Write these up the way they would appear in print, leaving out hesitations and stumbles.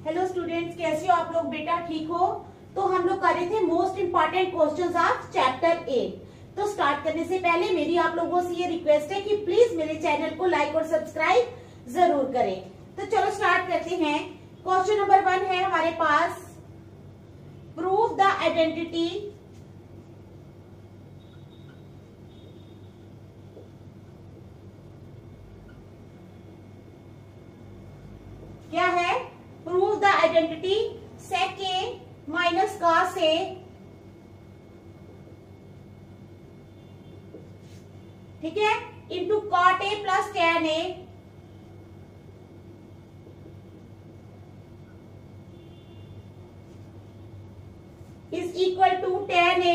Hello students, कैसे हो आप लोग? बेटा ठीक हो? तो हम लोग कर रहे थे most important questions of chapter 8। तो स्टार्ट करने से पहले मेरी आप लोगों से ये रिक्वेस्ट है कि प्लीज मेरे चैनल को लाइक और सब्सक्राइब जरूर करें। तो चलो स्टार्ट करते हैं। क्वेश्चन नंबर 1 है हमारे पास, प्रूव द आइडेंटिटी क्या है? Prove the identity sec a minus cos a ठीक है into cot a plus tan a is equal to tan a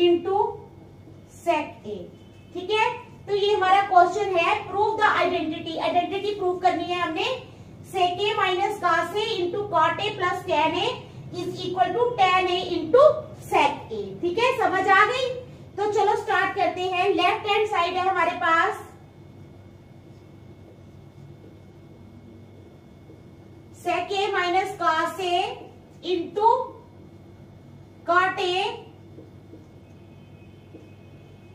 into sec a। ठीक है, तो ये हमारा क्वेश्चन है, prove the identity. Identity prove करनी है हमने। sec a minus cos a into cot a plus tan a is equal to tan a into sec a। ठीक है, समझ आ गई? तो चलो स्टार्ट करते हैं। लेफ्ट हैंड साइड है हमारे पास sec a minus cos a into cot a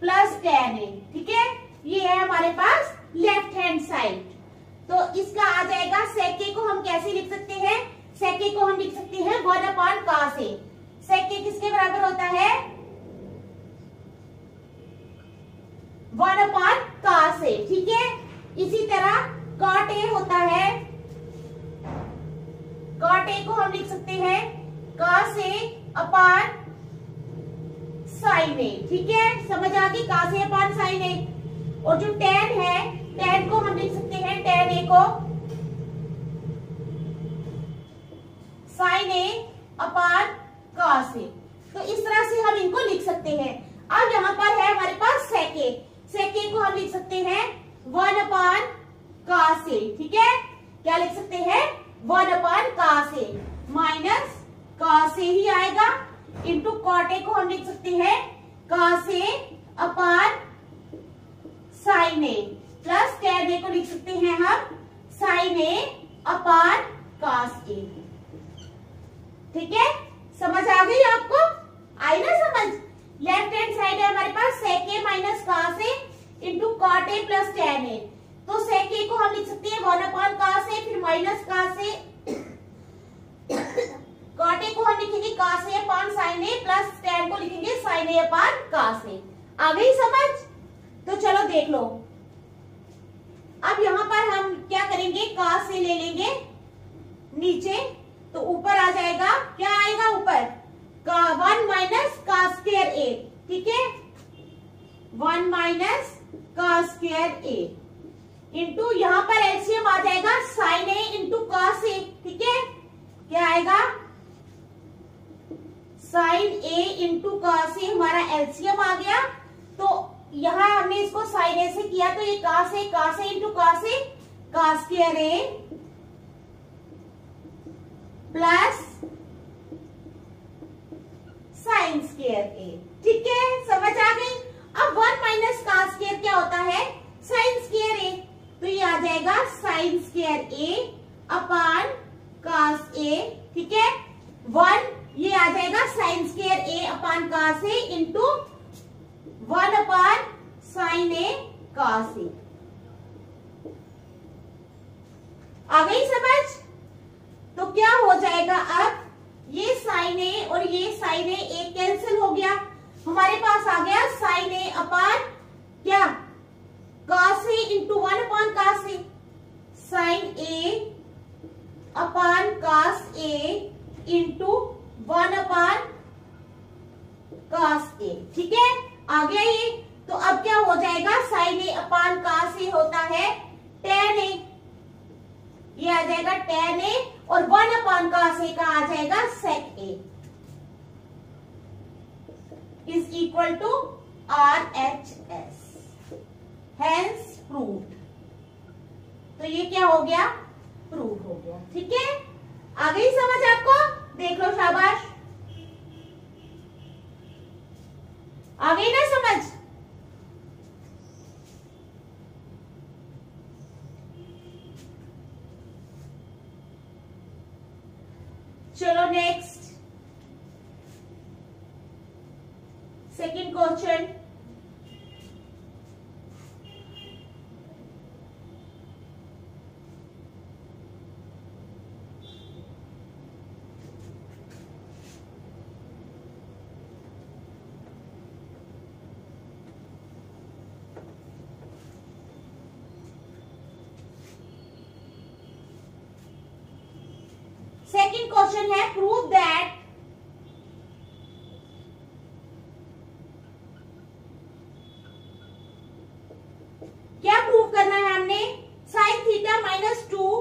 plus tan a। ठीक है, ये है हमारे पास लेफ्ट हैंड साइड। तो इसका आ जाएगा sec a को हम कैसे लिख सकते हैं? sec a को हम लिख सकते हैं 1/cos a। sec a किसके बराबर होता है? 1/cos a। ठीक है, इसी तरह cot a होता है, cot a को हम लिख सकते हैं cos a upon sin a। ठीक है, समझ आ गई? cos a upon sin a। और जो tan है, tan को हम लिख सकते हैं tan a को sin a upon cos a। तो इस तरह से हम इनको लिख सकते हैं। अब यहाँ पर है हमारे पास sec a। sec a को हम लिख सकते हैं 1/cos a। ठीक है, क्या लिख सकते हैं? 1/cos a minus cos a ही आएगा इंटू cot a को हम लिख सकते हैं cos a upon sin a plus tan a को लिख सकते हैं हम sin a upon cos a। ठीक है, समझ आ गई आपको? आई ना समझ? लेफ्ट हैंड साइड है हमारे पास sec a minus cos a into cot a plus tan a। तो sec a को हम लिख सकते हैं 1/cos a फिर minus cos a cot a को हम लिखेंगे cos a upon sin a plus tan को लिखेंगे sin a upon cos a। आ गई समझ? तो चलो देख लो। अब यहाँ पर हम क्या करेंगे? cos a ले लेंगे नीचे, तो ऊपर आ जाएगा, क्या आएगा ऊपर? 1 माइनस cos स्क्वायर a। ठीक है, 1 minus cos square a into यहाँ पर एलसीएम आ जाएगा sin a into cos a। ठीक है, क्या आएगा? sin a into cos a हमारा एलसीएम आ गया। तो यहाँ हमने इसको sin a से किया, तो ये cos a into cos a cos square a plus sin square a। ठीक है, समझ आ गई? अब 1 माइनस cos स्क्वायर क्या होता है? sin square a। तो ये आ जाएगा sin square a upon cos a। ठीक है, 1 ये आ जाएगा sin square a upon cos a into 1 upon sin a cos a। आ गई समझ? तो क्या हो जाएगा? अब ये sin a और ये sin a एक कैंसिल हो गया, हमारे पास आ गया sin a अपान क्या? cos a into 1/cos a। sin a upon cos a into 1/cos a। ठीक है, आ गया ये। तो अब क्या हो जाएगा? sin a upon cos a होता है tan a। ये आ जाएगा tan a और 1/cos a का आ जाएगा sec a is equal to RHS। Hence proved. तो ये क्या हो गया? प्रूव हो गया। ठीक है, आ गई समझ आपको? देख लो, शाबाश। आ गई ना समझ? चलो next second question. Second question है प्रूव दैट क्या प्रूव करना है हमने, sine theta minus 2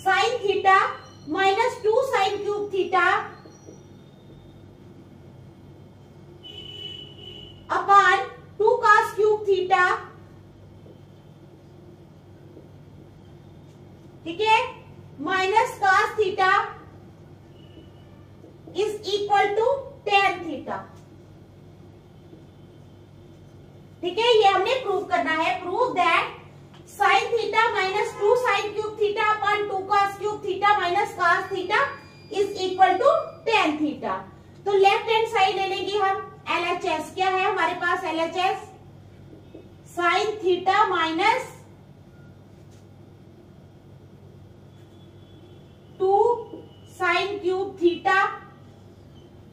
sine theta minus 2 sine cube theta upon 2 cos cube theta, ठीक है, minus cos theta is equal to tan theta. ठीक है, ये हमने प्रूव करना है। Prove that sine theta minus 2 sine cube theta upon 2 cos cube theta minus cos theta is equal to tan theta. तो left hand side ले लेंगे हम LHS। क्या है हमारे पास LHS, sign theta minus 2 sine cube theta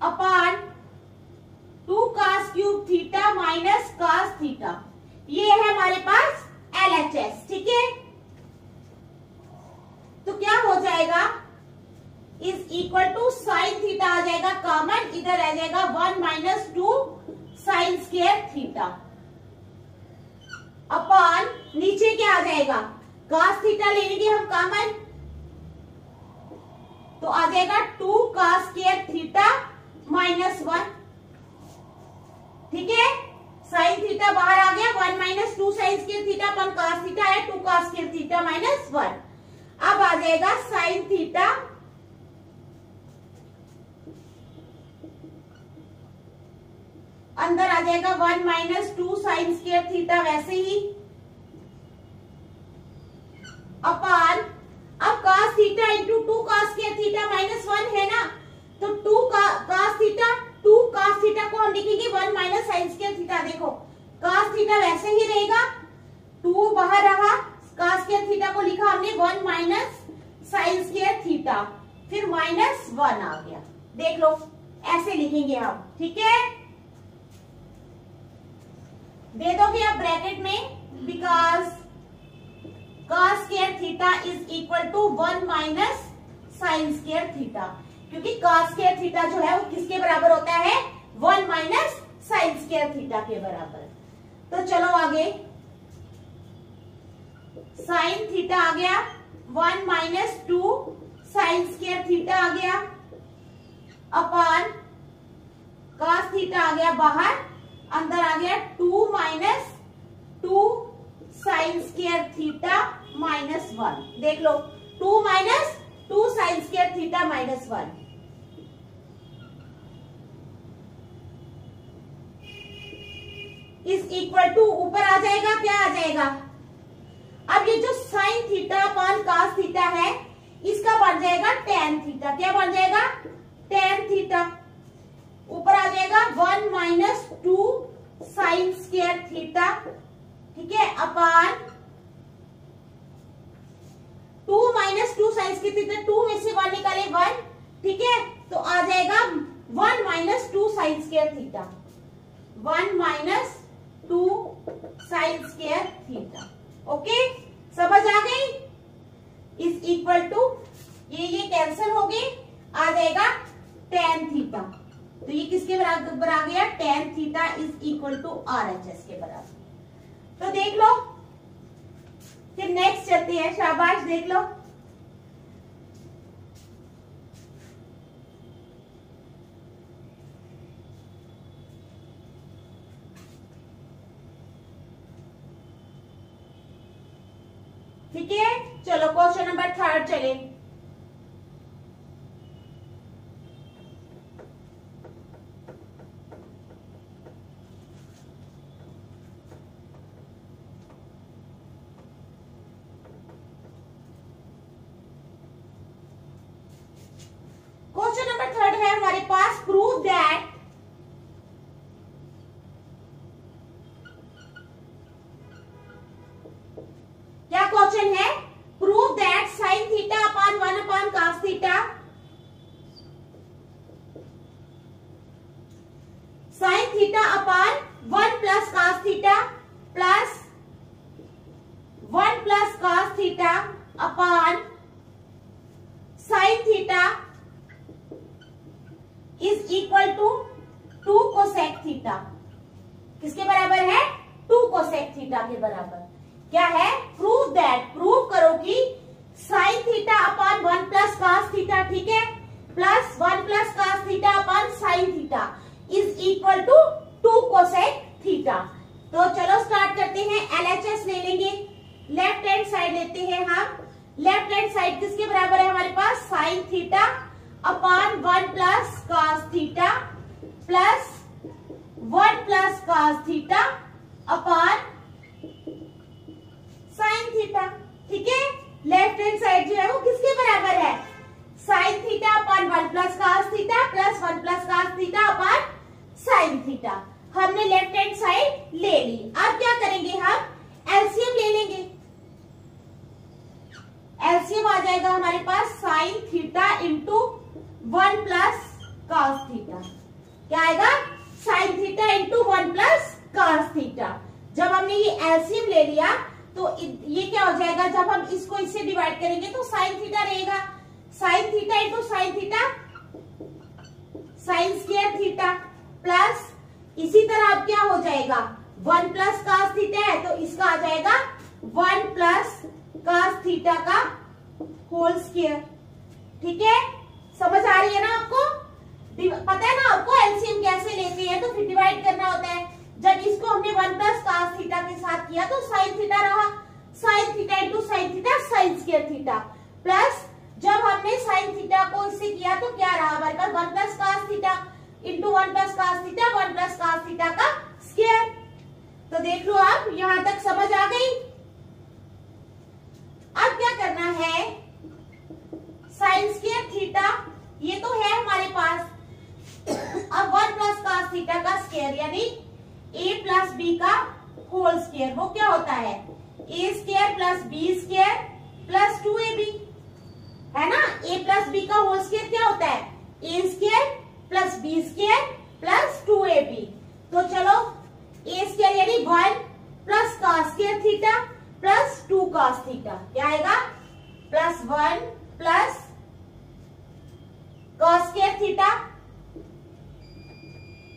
upon 2 cos cube theta minus cos theta, ये है हमारे पास LHS। ठीक है, तो क्या हो जाएगा, is equal to sine theta आ जाएगा कॉमन, इधर आ जाएगा 1 minus 2 sine square theta upon नीचे क्या आ जाएगा, कॉस थीटा ले लेंगे हम कॉमन, तो आ जाएगा 2 कॉस स्क्वायर थीटा माइनस 1। ठीक है, साइन थीटा बाहर आ गया, 1 माइनस 2 साइन स्क्वायर थीटा अपन कॉस थीटा है 2 कॉस स्क्वायर थीटा माइनस 1। अब आ जाएगा साइन थीटा अंदर आ जाएगा 1 माइनस 2 साइन स्क्वायर थीटा वैसे ही अपॉन, अब cos theta into 2 cos square theta minus 1 है ना, तो 2 cos थीटा को हम लिखेंगे 1 माइनस साइन स्क्वायर थीटा। देखो cos थीटा वैसे ही रहेगा, 2 बाहर रहा, cos स्क्वायर थीटा को लिखा हमने 1 माइनस साइन स्क्वायर थीटा, फिर माइनस 1 आ गया। देख लो ऐसे लिखेंगे हम। ठीक है, दे दोगे आप ब्रैकेट में, because cos square theta is equal to 1 minus sine square theta, क्योंकि cos स्क्वायर थीटा जो है वो किसके बराबर होता है, 1 माइनस साइन स्क्वायर थीटा के बराबर। तो चलो आगे, साइन थीटा आ गया 1 माइनस 2 साइन स्क्वायर थीटा आ गया अपॉन cos थीटा आ गया बाहर, अंदर आ गया 2 minus 2 sine square theta minus 1। देख लो 2 minus 2 sine square theta minus 1 is equal to, ऊपर आ जाएगा, क्या आ जाएगा, अब ये जो sine theta upon cos theta है इसका बन जाएगा टेन थीटा। क्या बन जाएगा, टेन थीटा। ऊपर आ जाएगा 1 माइनस 2 साइन स्क्वायर थीटा, ठीक है, upon 2 minus 2 sine square theta, 2 में से 1 निकाले 1, ठीक है, तो आ जाएगा 1 minus 2 sine square theta, 1 minus 2 sine square theta. Okay, समझ आ गई, इज इक्वल टू, ये कैंसिल हो गए, आ जाएगा टेन थीटा। तो ये किसके बराबर आ गया, tan theta is equal to RHS के बराबर। तो देख लो, फिर नेक्स्ट चलते हैं, शाबाश, देख लो। ठीक है, चलो क्वेश्चन नंबर 3 चले। Plus 1 plus cos theta upon sine theta is equal to 2 cosec theta. किसके बराबर है? 2 कोसेक थीटा के बराबर। क्या है? प्रूव दैट, प्रूव करो कि sine theta upon 1 plus cos theta, ठीक है, plus 1 plus cos theta upon sine theta is equal to 2 cosec theta. तो चलो स्टार्ट करते हैं। LHS ले लेंगे, लेफ्ट हैंड साइड लेते हैं हम। लेफ्ट हैंड साइड किसके बराबर है हमारे पास? Sine theta upon 1 plus cos theta plus 1 plus cos theta upon sine theta, ठीक है। लेफ्ट हैंड साइड जो है वो किसके बराबर है? Sign theta upon 1 plus cos theta plus 1 plus cos theta upon sine theta. हमने लेफ्ट हैंड साइड ले ली। अब क्या करेंगे? हम एलसीएम ले लेंगे। एलसीएम आ जाएगा हमारे पास sine theta into 1 plus cos theta. क्या आएगा? Sine theta into 1 plus cos theta. जब हमने ये एलसीएम ले लिया तो ये क्या हो जाएगा? जब हम इसको इससे डिवाइड करेंगे तो साइन थीटा रहेगा। Sign theta into sine theta sine square theta plus इसी तरह अब क्या हो जाएगा? 1 प्लस कॉस थीटा है तो इसका आ जाएगा 1 प्लस कॉस थीटा का होल स्क्वायर, ठीक है। समझ आ रही है ना आपको? पता है ना आपको एलसीएम कैसे लेते हैं? तो फिर डिवाइड करना होता है। जब इसको हमने 1 प्लस कॉस थीटा के साथ किया तो साइन थीटा रहा, sign theta into sine theta sine square theta plus जब हमने साइन थीटा को इससे किया तो क्या रहा हमारे पास? 1 plus cos theta into 1 plus cos theta 1 plus cos theta का स्क्वायर। तो देख लो आप, यहां तक समझ आ गई। अब क्या करना है? साइन स्क्वायर थीटा ये तो है हमारे पास। अब 1 प्लस कॉस थीटा का स्क्वायर यानी a प्लस बी का होल स्क्वायर, वो क्या होता है? a square plus b square plus 2ab, है ना। a प्लस बी का होल स्क्वायर क्या होता है? a square plus b square plus 2ab। तो चलो a स्क्वायर यानी 1 plus cos square theta plus 2 cos theta, क्या आएगा? Plus 1 plus cos square theta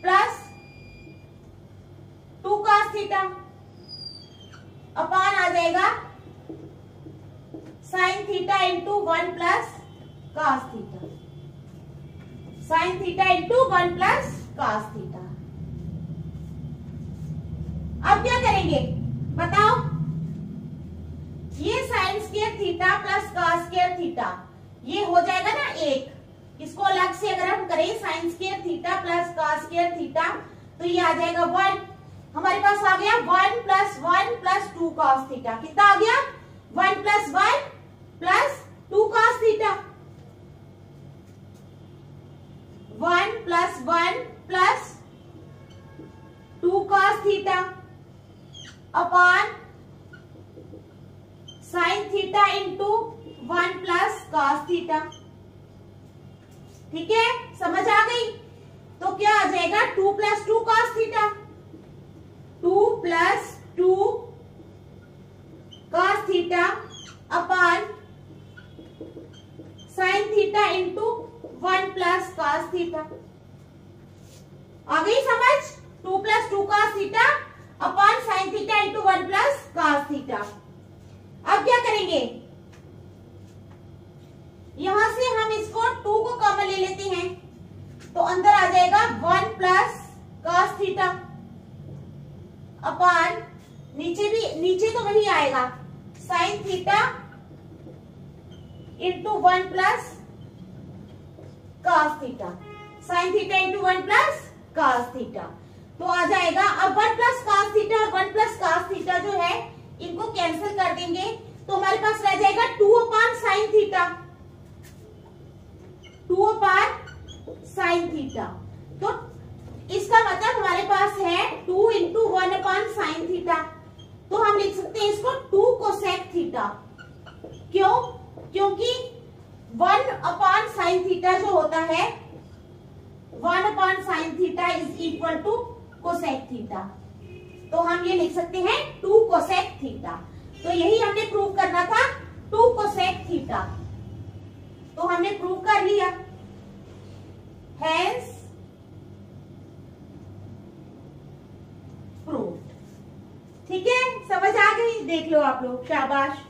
plus 2 cos theta upon आ जाएगा sign theta into 1 plus cos theta, sign theta into 1 plus cos theta. अब क्या करेंगे बताओ? ये sign square theta plus cos square theta ये हो जाएगा ना 1। इसको अलग से अगर हम करें sign square theta plus cos square theta तो ये आ जाएगा 1। हमारे पास आ गया 1 प्लस 2 कॉस थीटा। कितना आ गया? 1 plus 1 plus 2 cos theta. 1 plus 1 plus 2 cos theta upon sine theta into 1 plus cos theta, ठीक है। समझ आ गई? तो क्या आ जाएगा? 2 plus 2 cos theta, 2 plus 2 cos theta upon sine theta into 1 plus cos theta. आ गई समझ? 2 plus 2 cos theta upon sine theta into 1 plus cos theta. अब क्या करेंगे? यहां से हम इसको 2 को कॉमन ले लेते हैं तो अंदर आ जाएगा 1 प्लस कॉस थीटा अपॉन नीचे तो वही आएगा sine theta into 1 plus cos theta, sign theta into 1 plus cos theta. तो आ जाएगा अब 1 प्लस कॉस थीटा और 1 प्लस कॉस थीटा जो है इनको कैंसिल कर देंगे तो हमारे पास रह जाएगा 2 upon sine theta, 2 upon sine theta. तो इसका मतलब हमारे पास है 2 इंटू 1 अपॉन साइन थीटा। तो हम लिख सकते हैं इसको 2 कोसेक थीटा। क्यों? क्योंकि 1 अपॉन साइन थीटा जो होता है 1 upon sine theta is equal to cosec theta. तो हम ये लिख सकते हैं 2 कोसेक थीटा। तो यही हमने प्रूव करना था, 2 कोसेक थीटा। तो हमने प्रूव कर लिया, हेंस प्रूव्ड। ठीक है, समझ आ गई? देख लो आप लोग, शाबाश।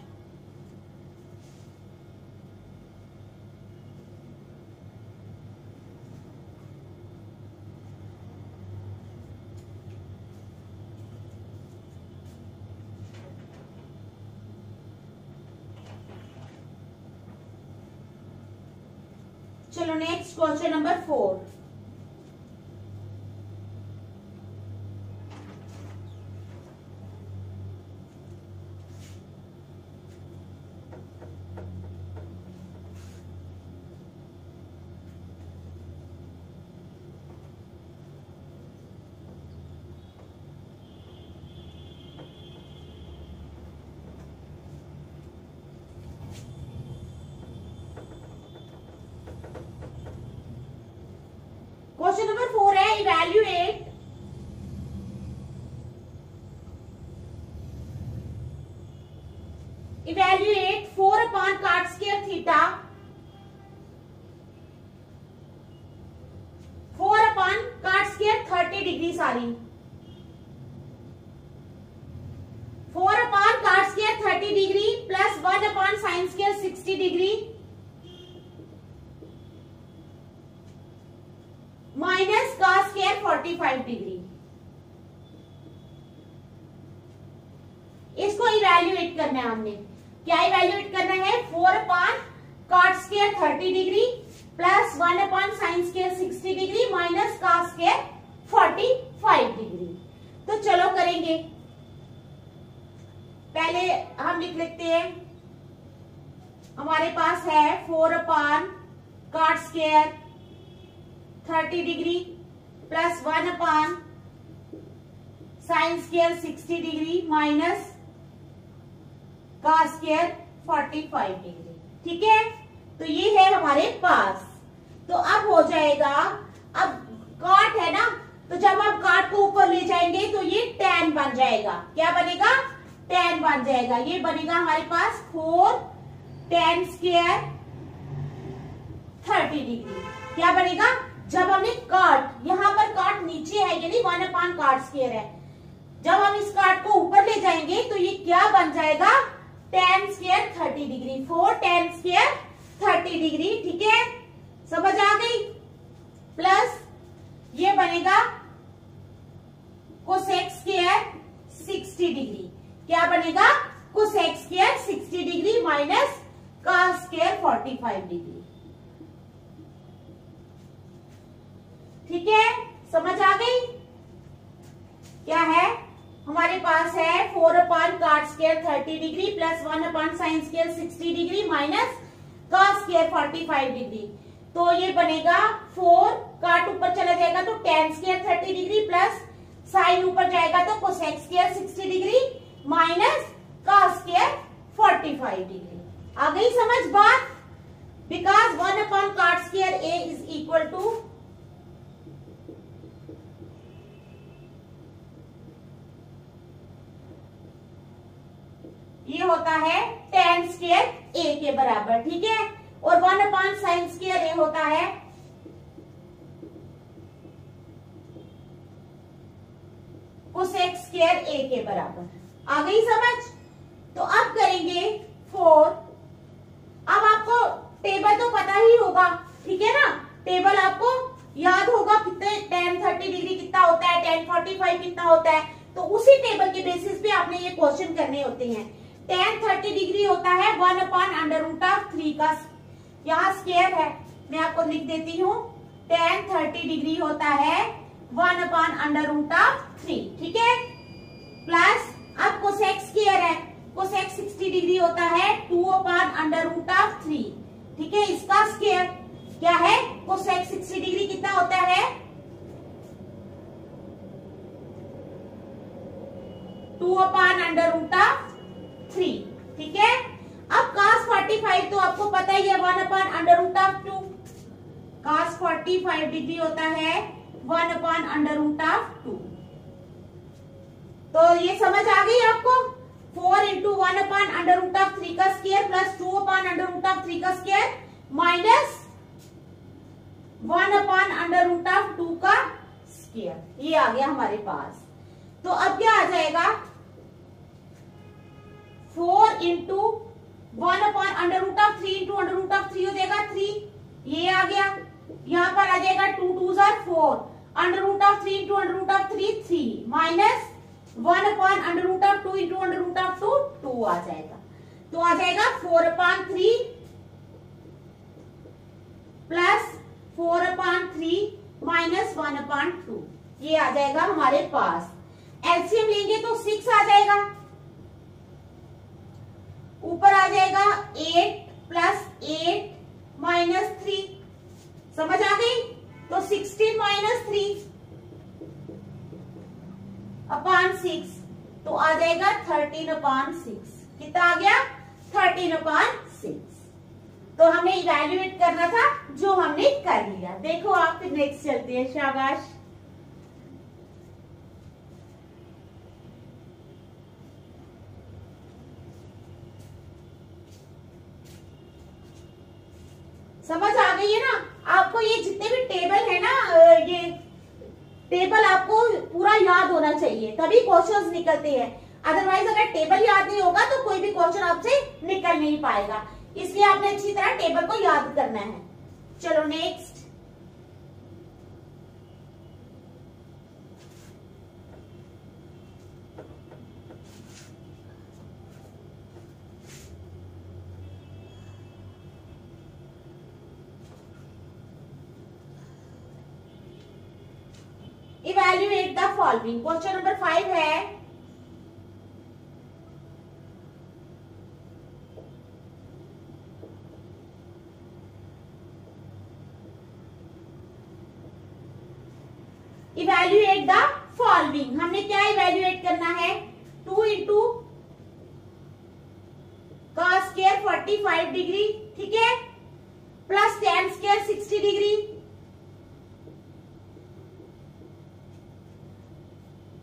चलो next question number 4। Question number 4 है, evaluate 4 upon cot square theta, 4 upon cot square 30 degree, sorry 4 upon cot square 30 degree plus 1 upon sin square 60 degree minus cos square 45 degree. इसको इवैल्यूएट करना है हमने। क्या इवैल्यूएट करना है? 4 upon cot square 30 degree plus 1 upon sin square 60 degree minus cos square 45 degree. तो चलो करेंगे। पहले हम लिख लेते हैं, हमारे पास है 4 upon cot square 30 degree plus 1 upon sin square 60 degree minus cos square 45 degree. ठीक है, तो ये है हमारे पास। तो अब हो जाएगा, अब काट है ना, तो जब आप काट को ऊपर ले जाएंगे तो ये tan बन जाएगा। क्या बनेगा? tan बन जाएगा। ये बनेगा हमारे पास 4 tan square 30 डिग्री। क्या बनेगा? जब हमने काट, यहां पर काट नीचे है यानी 1 upon cot square है, जब हम इस काट को ऊपर ले जाएंगे तो ये क्या बन जाएगा? tan square 30 degree, 4 tan square 30 degree. ठीक है, समझ आ गई? प्लस ये बनेगा cosec square 60 डिग्री। क्या बनेगा? cosec square 60 degree minus cos square 45 degree. ठीक है, समझ आ गई? क्या है हमारे पास है 4 upon cot square 30 degree plus 1 upon sin square 60 degree minus cos square 45 degree. तो ये बनेगा 4, काट ऊपर चला जाएगा तो tan square 30 degree plus sin ऊपर जाएगा तो cosec square 60 degree minus cos square 45 degree. आ गई समझ बात? Because 1 upon cot square a is equal to ये होता है tan square a के बराबर। ठीक है, और 1 upon sin square a होता है cosec square a के बराबर। आ गई समझ? तो अब करेंगे 4। अब आपको टेबल तो पता ही होगा, ठीक है ना? टेबल आपको याद होगा, कितने tan 30 डिग्री कितना होता है, tan 45 कितना होता है। तो उसी टेबल के बेसिस पे आपने ये क्वेश्चन करने होते हैं। tan 30 डिग्री होता है 1 upon अंडर रूट ऑफ 3 का, यहाँ स्क्वायर है, मैं आपको लिख देती हूँ। tan 30 डिग्री होता है 1 upon अंडर रूट ऑफ 3। ठीक है, प्लस अब कोसेक स्क्वायर है, कोसेक 60 डिग्री होता है 2 upon अंडर रूट ऑफ 3। ठीक है, इसका स्क्वायर क्या है? कोसेक 60 डिग्री कितना होता है? 2 upon अंडर रूट ऑफ 3। ठीक है, अब cos 45 तो आपको पता ही है 1 upon under root of 2। cos 45 degree होता है 1 upon अंडर रूट ऑफ 2। तो ये समझ आ गई आपको। 4 into 1 upon under root of 3 का square plus 2 upon under root of 3 का square minus 1 upon under root of 2 का स्क्वायर, ये आ गया हमारे पास। तो अब क्या आ जाएगा, 4 into 1 upon under root of 3 into under root of 3 हो जाएगा 3, ये आ गया। यहां पर आ जाएगा 2 2 4, under root of 3 into under root of 3 3 minus 1 upon under root of 2 into under root of 2 2 आ जाएगा। तो आ जाएगा 4 upon 3 plus 4 upon 3 minus 1 upon 2, ये आ जाएगा हमारे पास। एलसीएम लेंगे तो 6 आ जाएगा, ऊपर आ जाएगा 8 प्लस 8 माइनस 3, समझ आ गई। तो 16 माइनस 3 अपॉन 6, तो आ जाएगा 13 अपॉन 6। कितना आ गया, 13 अपॉन 6। तो हमें इवैल्यूएट करना था, जो हमने कर लिया। देखो आप फिर नेक्स्ट चलते हैं, शाबाश। समझ आ गई है ना आपको। ये जितने भी टेबल है ना, ये टेबल आपको पूरा याद होना चाहिए, तभी क्वेश्चंस निकलते हैं। अदरवाइज अगर टेबल याद नहीं होगा तो कोई भी क्वेश्चन आपसे निकल नहीं पाएगा। इसलिए आपने अच्छी तरह टेबल को याद करना है। चलो next. Evaluate the following. Question number 5 है, इवैल्यूएट द फॉलोइंग। हमने क्या इवैल्यूएट करना है, 2 इंटू का स्क्वायर 45 डिग्री, ठीक है, plus tan square 60 degree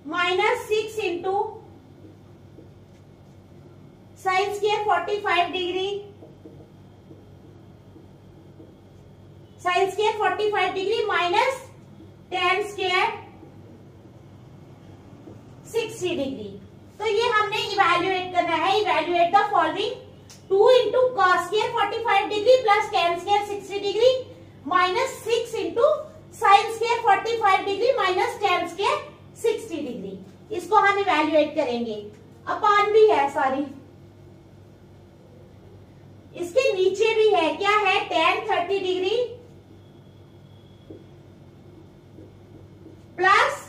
minus 6 into sine square 45 degree, sine square 45 degree minus tan square 60 degree. तो ये हमने इवैल्यूएट करना है। Evaluate the following, 2 into cos square 45 degree plus tan square 60 degree minus 6 into sine square 45 degree minus tan square 60 degree. इसको हम evaluate करेंगे। अपान भी है, सॉरी, इसके नीचे भी है, क्या है, tan 30 degree plus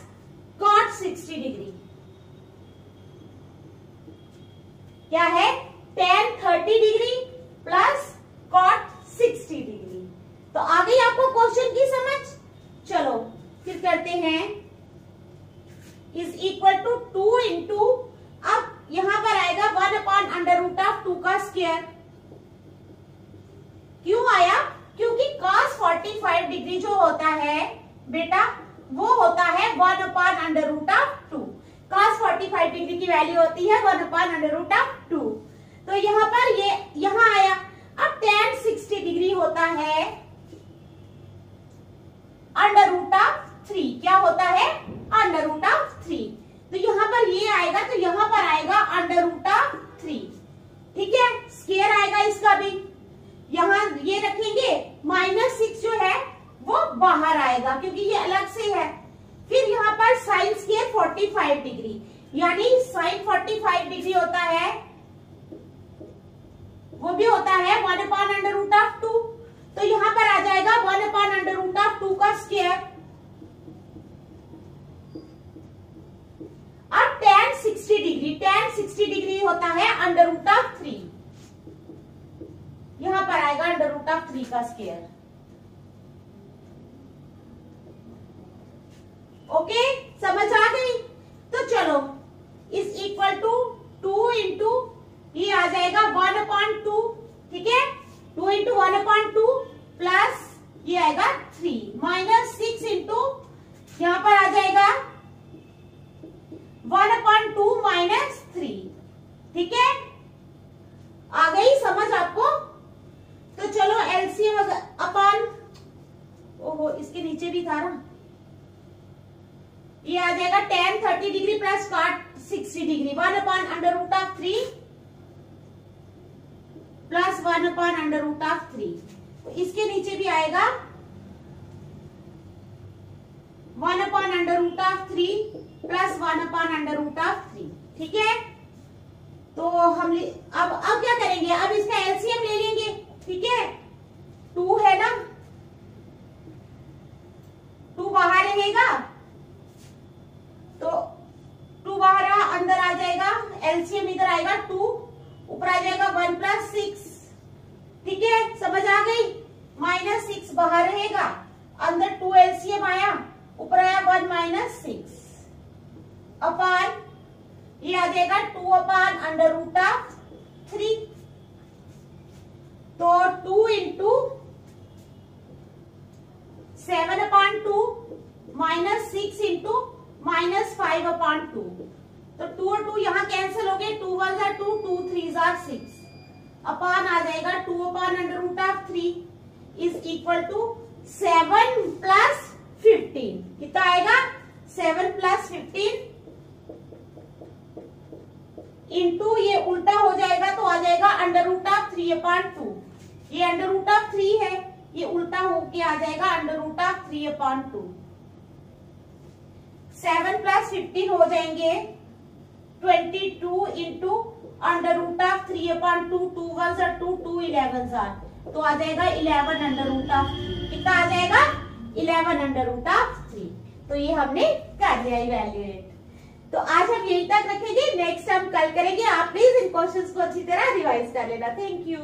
cot 60 degree. क्या है, tan 30 degree plus cot 60 degree. तो आ गई आपको क्वेश्चन की समझ। चलो फिर करते हैं, इज इक्वल टू 2 इंटू, अब यहां पर आएगा 1 अपॉन अंडर रूट ऑफ 2 का स्क्वायर। क्यों आया, क्योंकि cos 45 डिग्री जो होता है बेटा, वो होता है 1 upon under root of 2। cos 45 degree की वैल्यू होती है 1 अपॉन अंडर रूट ऑफ 2। तो यहाँ पर ये यहाँ आया। अब tan 60 डिग्री होता है अंडर रूट ऑफ 3। क्या होता है, अंडर रूट ऑफ 3। तो यहाँ पर ये आएगा, तो यहाँ पर आएगा अंडर रूट ऑफ 3, ठीक है। स्क्वायर आएगा इसका भी, यहाँ ये रखेंगे, माइनस 6 जो है वो बाहर आएगा क्योंकि ये अलग से है। फिर यहाँ पर साइन स्क्वायर 45 डिग्री, यानी साइन 45 डिग्री होता है, वो भी होता है 1 अपॉन अंडर रूट ऑफ 2। तो यहाँ पर आ जाएगा 1 अपॉन अंडर रूट ऑफ 2 का स्क्वायर। अब tan 60 डिग्री, tan 60 डिग्री होता है अंडर रूट ऑफ 3। यहां पर आएगा अंडर रूट ऑफ 3 का स्क्वायर। ओके, समझ आ गई। तो चलो, इज इक्वल टू 2 इंटू, ये आ जाएगा 1 अपॉन 2, ठीक है, 2 इंटू 1 अपॉन 2 प्लस ये आएगा 3 माइनस 6 इंटू, यहां पर आ जाएगा 1/2 -3। ठीक है, आ गई समझ आपको? तो चलो एलसीएम अपन, ओहो इसके नीचे भी था ना, ये आ जाएगा tan 30 degree plus cot 60 degree 1/√3 plus 1/√3। तो इसके नीचे भी आएगा 1/√3 प्लस 1/√3। ठीक है, तो हम अब क्या करेंगे, अब इसका एलसीएम ले लेंगे। ठीक है, 2 है ना, 2 बाहर रहेगा, तो 2 बाहर अंदर आ जाएगा, एलसीएम इधर आएगा 2, ऊपर आ जाएगा 1 + 6। ठीक है, समझ आ गई? -6 बाहर रहेगा, अंदर 2 एलसीएम आया, ऊपर आया 1 - 6 अपान, ये आ जाएगा 2/√3। तो 2 × 7/2 -6 × -5/2। तो 2 और 2 यहाँ कैंसिल हो गए, 2 1 = 2, 2 3 = 6 अपान आ जाएगा 2/√3 इज इक्वल टू 7 + 15। कितना आएगा, 7 + 15 इंटू, ये उल्टा हो जाएगा तो आ जाएगा √3/2। ये √3 है, ये उल्टा होके आ जाएगा √3/2। 7 + 15 हो जाएंगे 22 इंटू √3/2, 2 1 = 2, 2 11 = तो आ जाएगा 11√3। कितना आ जाएगा, 11√3। तो ये हमने कर लिया इवैल्यूएट। तो आज हम यहीं तक रखेंगे, नेक्स्ट हम कल करेंगे। आप प्लीज इन क्वेश्चंस को अच्छी तरह रिवाइज कर लेना। Thank you.